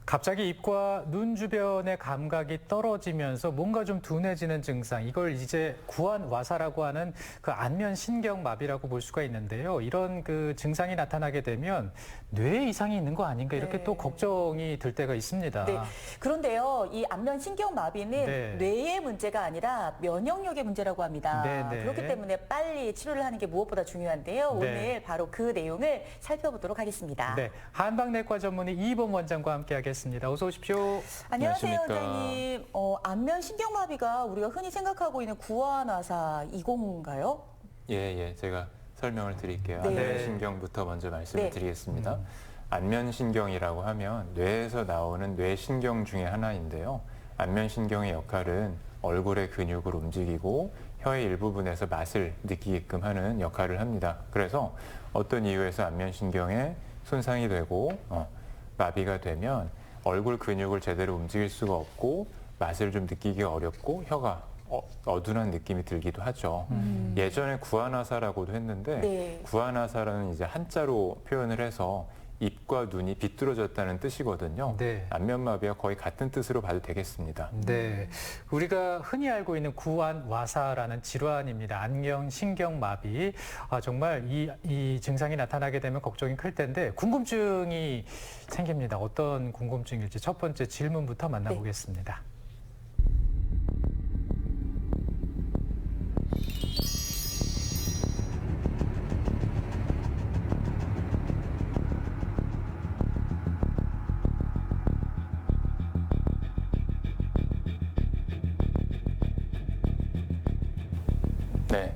갑자기 입과 눈 주변의 감각이 떨어지면서 뭔가 좀 둔해지는 증상, 이걸 이제 구안와사라고 하는 그 안면 신경마비라고 볼 수가 있는데요. 이런 그 증상이 나타나게 되면 뇌에 이상이 있는 거 아닌가 이렇게 또 걱정이 들 때가 있습니다. 네. 그런데요, 이 안면 신경마비는 뇌의 문제가 아니라 면역력의 문제라고 합니다. 그렇기 때문에 빨리 치료를 하는 게 무엇보다 중요한데요. 오늘 바로 그 내용을 살펴보도록 하겠습니다. 네, 한방내과 전문의 이희범 원장과 함께하겠습니다. 어서 오십시오. 안녕하세요, 원장님. 안면 신경마비가 우리가 흔히 생각하고 있는 구안와사 이건가요? 예, 제가 설명을 드릴게요. 안면신경부터 먼저 말씀을 드리겠습니다. 안면신경이라고 하면 뇌에서 나오는 뇌신경 중에 하나인데요. 안면신경의 역할은 얼굴의 근육을 움직이고 혀의 일부분에서 맛을 느끼게끔 하는 역할을 합니다. 그래서 어떤 이유에서 안면신경에 손상이 되고 마비가 되면 얼굴 근육을 제대로 움직일 수가 없고 맛을 좀 느끼기가 어렵고 혀가 어둔한 느낌이 들기도 하죠. 예전에 구안와사라고도 했는데 구안와사라는 이제 한자로 표현을 해서 입과 눈이 비뚤어졌다는 뜻이거든요. 안면마비와 거의 같은 뜻으로 봐도 되겠습니다. 네, 우리가 흔히 알고 있는 구안와사라는 질환입니다. 안면 신경마비. 정말 이 증상이 나타나게 되면 걱정이 클 텐데 궁금증이 생깁니다. 어떤 궁금증일지 첫 번째 질문부터 만나보겠습니다. 네,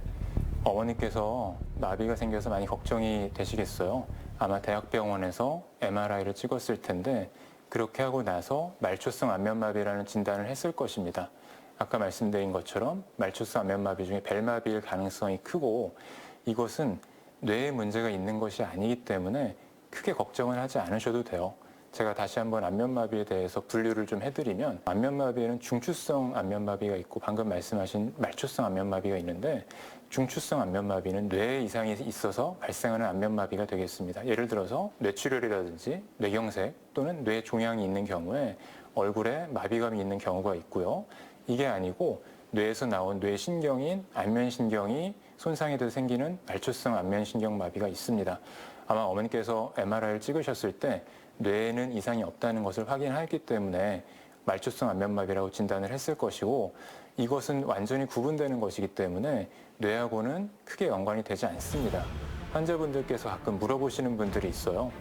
어머니께서 마비가 생겨서 많이 걱정이 되시겠어요. 아마 대학병원에서 MRI를 찍었을 텐데 그렇게 하고 나서 말초성 안면마비라는 진단을 했을 것입니다. 아까 말씀드린 것처럼 말초성 안면마비 중에 벨마비일 가능성이 크고 이것은 뇌에 문제가 있는 것이 아니기 때문에 크게 걱정을 하지 않으셔도 돼요. 제가 다시 한번 안면마비에 대해서 분류를 좀 해드리면 안면마비에는 중추성 안면마비가 있고 방금 말씀하신 말초성 안면마비가 있는데 중추성 안면마비는 뇌에 이상이 있어서 발생하는 안면마비가 되겠습니다. 예를 들어서 뇌출혈이라든지 뇌경색 또는 뇌종양이 있는 경우에 얼굴에 마비감이 있는 경우가 있고요. 이게 아니고 뇌에서 나온 뇌신경인 안면신경이 손상이 돼서 생기는 말초성 안면신경마비가 있습니다. 아마 어머니께서 MRI를 찍으셨을 때 뇌에는 이상이 없다는 것을 확인했기 때문에 말초성 안면마비라고 진단을 했을 것이고 이것은 완전히 구분되는 것이기 때문에 뇌하고는 크게 연관이 되지 않습니다. 환자분들께서 가끔 물어보시는 분들이 있어요.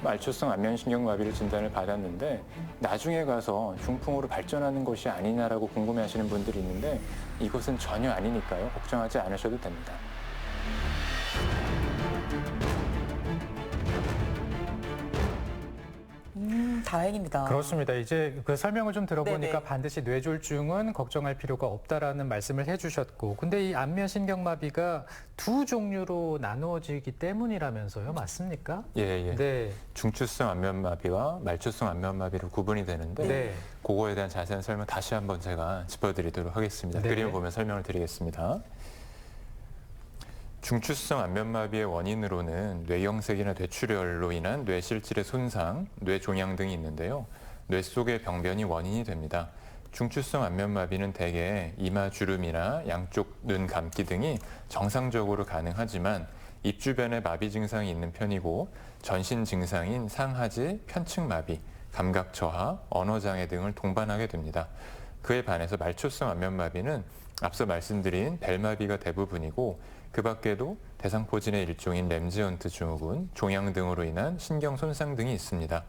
말초성 안면신경마비를 진단을 받았는데 나중에 가서 중풍으로 발전하는 것이 아니냐라고 궁금해하시는 분들이 있는데 이것은 전혀 아니니까요. 걱정하지 않으셔도 됩니다. 다행입니다. 그렇습니다. 이제 그 설명을 좀 들어보니까 반드시 뇌졸중은 걱정할 필요가 없다라는 말씀을 해주셨고, 근데 이 안면신경마비가 두 종류로 나누어지기 때문이라면서요, 맞습니까? 예. 중추성 안면마비와 말초성 안면마비로 구분이 되는데 그거에 대한 자세한 설명 다시 한번 제가 짚어드리도록 하겠습니다. 그림을 보면 설명을 드리겠습니다. 중추성 안면마비의 원인으로는 뇌경색이나 뇌출혈로 인한 뇌실질의 손상, 뇌종양 등이 있는데요. 뇌 속의 병변이 원인이 됩니다. 중추성 안면마비는 대개 이마주름이나 양쪽 눈 감기 등이 정상적으로 가능하지만 입 주변에 마비 증상이 있는 편이고 전신 증상인 상하지, 편측마비, 감각 저하, 언어장애 등을 동반하게 됩니다. 그에 반해서 말초성 안면마비는 앞서 말씀드린 벨마비가 대부분이고 그 밖에도 대상포진의 일종인 램지언트 증후군, 종양 등으로 인한 신경 손상 등이 있습니다.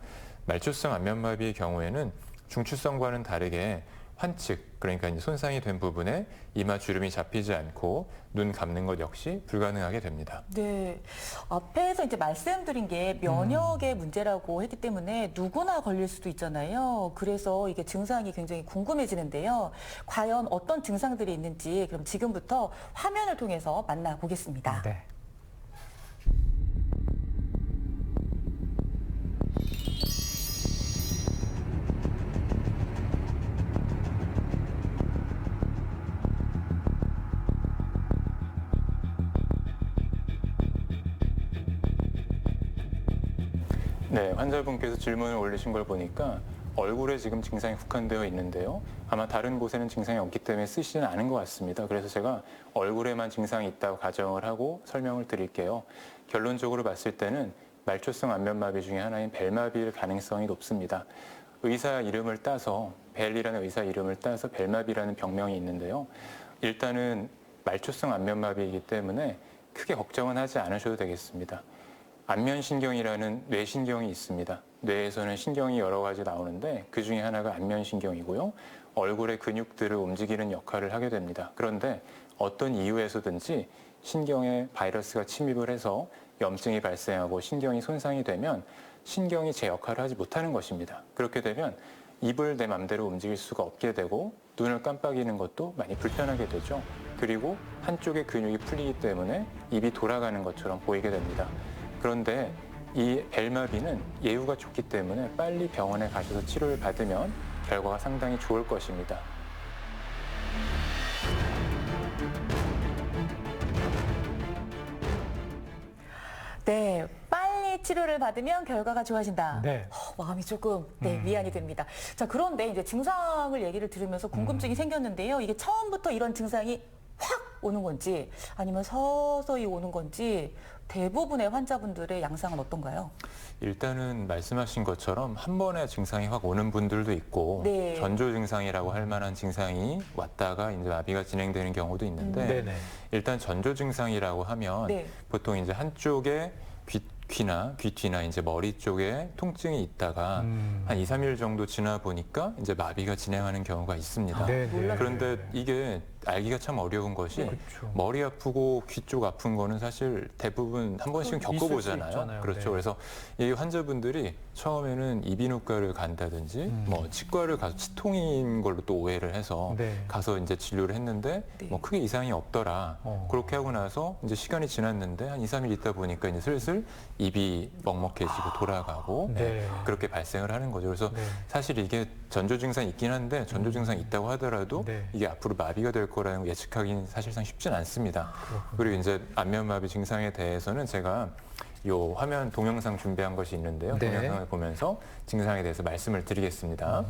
말초성 안면마비의 경우에는 중추성과는 다르게 환측, 그러니까 이제 손상이 된 부분에 이마 주름이 잡히지 않고 눈 감는 것 역시 불가능하게 됩니다. 네, 앞에서 이제 말씀드린 게 면역의 문제라고 했기 때문에 누구나 걸릴 수도 있잖아요. 그래서 이게 증상이 굉장히 궁금해지는데요. 과연 어떤 증상들이 있는지 그럼 지금부터 화면을 통해서 만나보겠습니다. 네, 환자분께서 질문을 올리신 걸 보니까 얼굴에 지금 증상이 국한되어 있는데요. 아마 다른 곳에는 증상이 없기 때문에 쓰시지는 않은 것 같습니다. 그래서 제가 얼굴에만 증상이 있다고 가정을 하고 설명을 드릴게요. 결론적으로 봤을 때는 말초성 안면마비 중에 하나인 벨마비일 가능성이 높습니다. 의사 이름을 따서 벨이라는 의사 이름을 따서 벨마비라는 병명이 있는데요. 일단은 말초성 안면마비이기 때문에 크게 걱정은 하지 않으셔도 되겠습니다. 안면신경이라는 뇌신경이 있습니다. 뇌에서는 신경이 여러 가지 나오는데 그 중에 하나가 안면신경이고요. 얼굴의 근육들을 움직이는 역할을 하게 됩니다. 그런데 어떤 이유에서든지 신경에 바이러스가 침입을 해서 염증이 발생하고 신경이 손상이 되면 신경이 제 역할을 하지 못하는 것입니다. 그렇게 되면 입을 내 맘대로 움직일 수가 없게 되고 눈을 깜빡이는 것도 많이 불편하게 되죠. 그리고 한쪽의 근육이 풀리기 때문에 입이 돌아가는 것처럼 보이게 됩니다. 그런데 이 벨마비는 예후가 좋기 때문에 빨리 병원에 가셔서 치료를 받으면 결과가 상당히 좋을 것입니다. 네, 빨리 치료를 받으면 결과가 좋아진다. 네. 마음이 조금 위안이 됩니다. 자, 그런데 이제 증상을 얘기를 들으면서 궁금증이 생겼는데요. 이게 처음부터 이런 증상이 확 오는 건지 아니면 서서히 오는 건지 대부분의 환자분들의 양상은 어떤가요? 일단은 말씀하신 것처럼 한 번에 증상이 확 오는 분들도 있고 네. 전조 증상이라고 할 만한 증상이 왔다가 이제 마비가 진행되는 경우도 있는데 네네. 일단 전조 증상이라고 하면 네. 보통 이제 한쪽에 귀나 귀 뒤나 이제 머리 쪽에 통증이 있다가 한 2, 3일 정도 지나 보니까 이제 마비가 진행하는 경우가 있습니다. 네네. 그런데 이게 알기가 참 어려운 것이 그렇죠. 머리 아프고 귀 쪽 아픈 거는 사실 대부분 한 번씩은 있을 수 겪어보잖아요. 있잖아요. 그렇죠. 네. 그래서 이 환자분들이 처음에는 이비인후과를 간다든지 뭐 치과를 가서 치통인 걸로 또 오해를 해서 네. 가서 이제 진료를 했는데 네. 뭐 크게 이상이 없더라. 그렇게 하고 나서 이제 시간이 지났는데 한 2, 3일 있다 보니까 이제 슬슬 입이 먹먹해지고 돌아가고 네. 그렇게 발생을 하는 거죠. 그래서 네. 사실 이게 전조 증상이 있긴 한데 전조 증상이 있다고 하더라도 네. 이게 앞으로 마비가 될 거라는 거 예측하기는 사실상 쉽진 않습니다. 그리고 이제 안면마비 증상에 대해서는 제가 요 화면 동영상 준비한 것이 있는데요. 네. 동영상을 보면서 증상에 대해서 말씀을 드리겠습니다.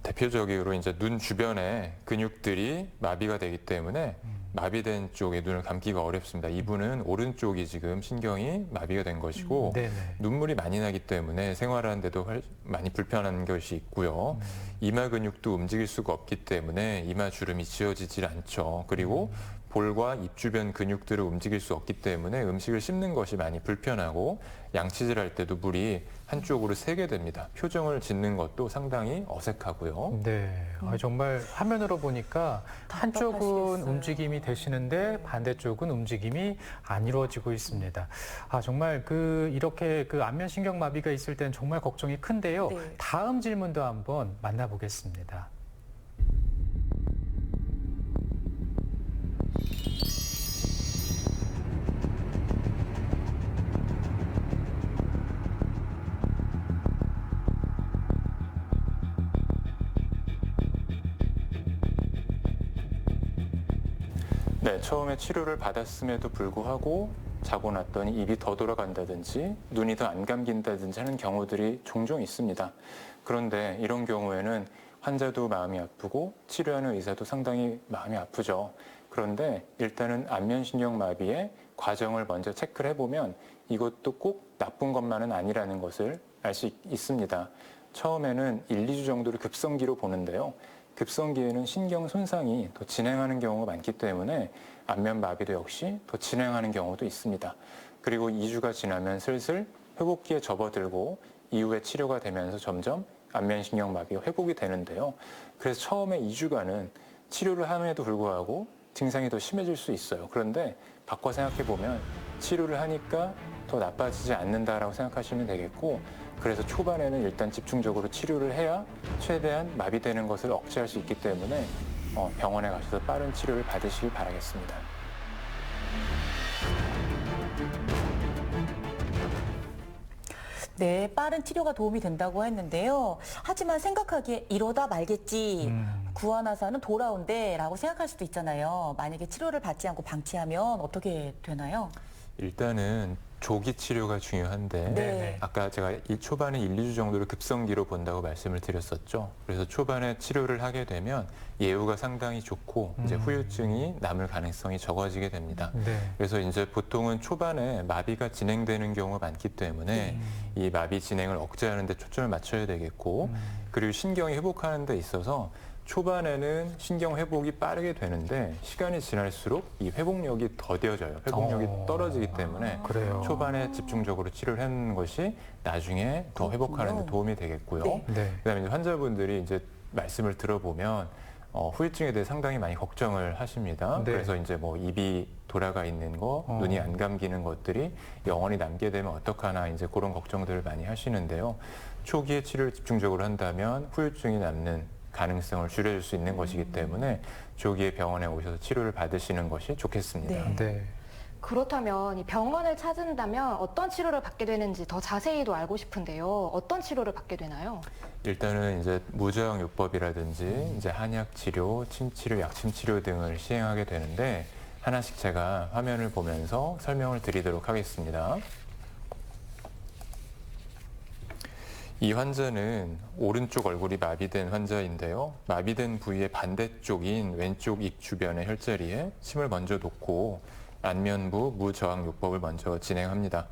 대표적으로 이제 눈 주변에 근육들이 마비가 되기 때문에 마비된 쪽에 눈을 감기가 어렵습니다. 이분은 오른쪽이 지금 신경이 마비가 된 것이고 네네. 눈물이 많이 나기 때문에 생활하는데도 많이 불편한 것이 있고요. 이마 근육도 움직일 수가 없기 때문에 이마 주름이 지어지질 않죠. 그리고 볼과 입 주변 근육들을 움직일 수 없기 때문에 음식을 씹는 것이 많이 불편하고 양치질 할 때도 물이 한쪽으로 새게 됩니다. 표정을 짓는 것도 상당히 어색하고요. 네, 정말 화면으로 보니까 한쪽은 답답하시겠어요. 움직임이 되시는데 반대쪽은 움직임이 안 이루어지고 있습니다. 정말 이렇게 안면신경 마비가 있을 때는 정말 걱정이 큰데요. 네. 다음 질문도 한번 만나보겠습니다. 네, 처음에 치료를 받았음에도 불구하고 자고 났더니 입이 더 돌아간다든지 눈이 더 안 감긴다든지 하는 경우들이 종종 있습니다. 그런데 이런 경우에는 환자도 마음이 아프고 치료하는 의사도 상당히 마음이 아프죠. 그런데 일단은 안면신경 마비의 과정을 먼저 체크를 해보면 이것도 꼭 나쁜 것만은 아니라는 것을 알 수 있습니다. 처음에는 1, 2주 정도를 급성기로 보는데요. 급성기에는 신경 손상이 더 진행하는 경우가 많기 때문에 안면 마비도 역시 더 진행하는 경우도 있습니다. 그리고 2주가 지나면 슬슬 회복기에 접어들고 이후에 치료가 되면서 점점 안면신경 마비가 회복이 되는데요. 그래서 처음에 2주간은 치료를 함에도 불구하고 증상이 더 심해질 수 있어요. 그런데 바꿔 생각해 보면 치료를 하니까 더 나빠지지 않는다라고 생각하시면 되겠고, 그래서 초반에는 일단 집중적으로 치료를 해야 최대한 마비되는 것을 억제할 수 있기 때문에 병원에 가셔서 빠른 치료를 받으시길 바라겠습니다. 네, 빠른 치료가 도움이 된다고 했는데요. 하지만 생각하기에 이러다 말겠지. 구안화사는 돌아온대 라고 생각할 수도 있잖아요. 만약에 치료를 받지 않고 방치하면 어떻게 되나요? 일단은 조기 치료가 중요한데 네. 아까 제가 이 초반에 1, 2주 정도를 급성기로 본다고 말씀을 드렸었죠. 그래서 초반에 치료를 하게 되면 예후가 상당히 좋고 이제 후유증이 남을 가능성이 적어지게 됩니다. 네. 그래서 이제 보통은 초반에 마비가 진행되는 경우가 많기 때문에 이 마비 진행을 억제하는 데 초점을 맞춰야 되겠고 그리고 신경이 회복하는 데 있어서 초반에는 신경 회복이 빠르게 되는데 시간이 지날수록 이 회복력이 더뎌져요. 회복력이 떨어지기 때문에 그래요. 초반에 집중적으로 치료를 하는 것이 나중에 더 회복하는 데 도움이 되겠고요. 네. 네. 그다음에 이제 환자분들이 이제 말씀을 들어보면 후유증에 대해 상당히 많이 걱정을 하십니다. 네. 그래서 이제 뭐 입이 돌아가 있는 거, 눈이 안 감기는 것들이 영원히 남게 되면 어떡하나 이제 그런 걱정들을 많이 하시는데요. 초기에 치료를 집중적으로 한다면 후유증이 남는 가능성을 줄여줄 수 있는 것이기 때문에 조기에 병원에 오셔서 치료를 받으시는 것이 좋겠습니다. 네. 네. 그렇다면 이 병원을 찾은다면 어떤 치료를 받게 되는지 더 자세히도 알고 싶은데요. 어떤 치료를 받게 되나요? 일단은 이제 무저항요법이라든지 이제 한약 치료, 침 치료, 약침 치료 등을 시행하게 되는데 하나씩 제가 화면을 보면서 설명을 드리도록 하겠습니다. 이 환자는 오른쪽 얼굴이 마비된 환자인데요. 마비된 부위의 반대쪽인 왼쪽 입 주변의 혈자리에 침을 먼저 놓고 안면부 무저항요법을 먼저 진행합니다.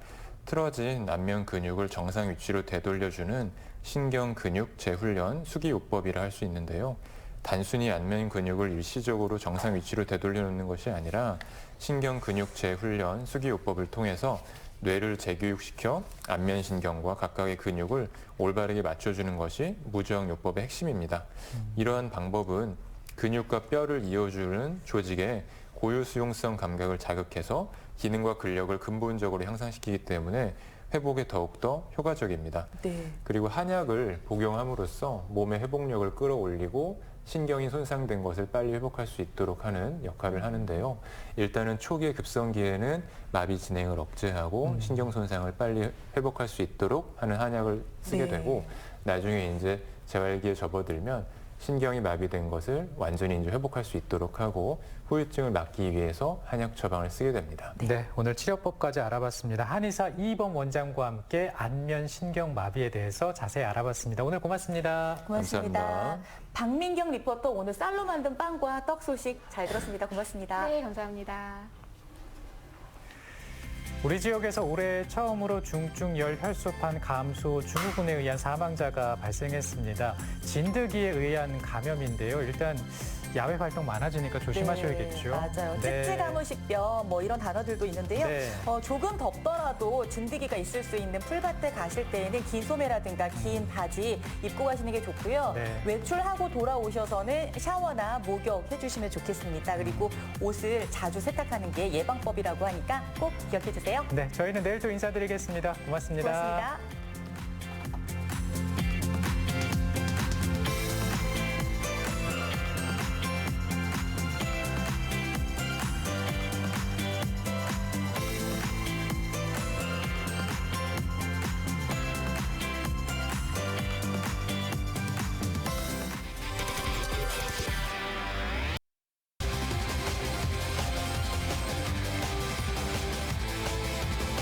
틀어진 안면 근육을 정상 위치로 되돌려주는 신경 근육 재훈련 수기요법이라 할 수 있는데요. 단순히 안면 근육을 일시적으로 정상 위치로 되돌려 놓는 것이 아니라 신경 근육 재훈련 수기요법을 통해서 뇌를 재교육시켜 안면신경과 각각의 근육을 올바르게 맞춰주는 것이 무저항요법의 핵심입니다. 이러한 방법은 근육과 뼈를 이어주는 조직의 고유수용성 감각을 자극해서 기능과 근력을 근본적으로 향상시키기 때문에 회복에 더욱더 효과적입니다. 네. 그리고 한약을 복용함으로써 몸의 회복력을 끌어올리고 신경이 손상된 것을 빨리 회복할 수 있도록 하는 역할을 하는데요. 일단은 초기의 급성기에는 마비 진행을 억제하고 신경 손상을 빨리 회복할 수 있도록 하는 한약을 쓰게 네. 되고 나중에 이제 재활기에 접어들면 신경이 마비된 것을 완전히 이제 회복할 수 있도록 하고 후유증을 막기 위해서 한약 처방을 쓰게 됩니다. 네, 오늘 치료법까지 알아봤습니다. 한의사 이범 원장과 함께 안면 신경 마비에 대해서 자세히 알아봤습니다. 오늘 고맙습니다. 고맙습니다. 감사합니다. 박민경 리포터 오늘 쌀로 만든 빵과 떡 소식 잘 들었습니다. 고맙습니다. 네, 감사합니다. 우리 지역에서 올해 처음으로 중증열 혈소판 감소 증후군에 의한 사망자가 발생했습니다. 진드기에 의한 감염인데요. 일단 야외 활동 많아지니까 조심하셔야겠죠. 네, 맞아요. 네. 찌찌가무식병 뭐 이런 단어들도 있는데요. 네. 조금 덥더라도 진드기가 있을 수 있는 풀밭에 가실 때에는 긴 소매라든가 긴 바지 입고 가시는 게 좋고요. 네. 외출하고 돌아오셔서는 샤워나 목욕 해주시면 좋겠습니다. 그리고 옷을 자주 세탁하는 게 예방법이라고 하니까 꼭 기억해 주세요. 네, 저희는 내일 또 인사드리겠습니다. 고맙습니다. 고맙습니다.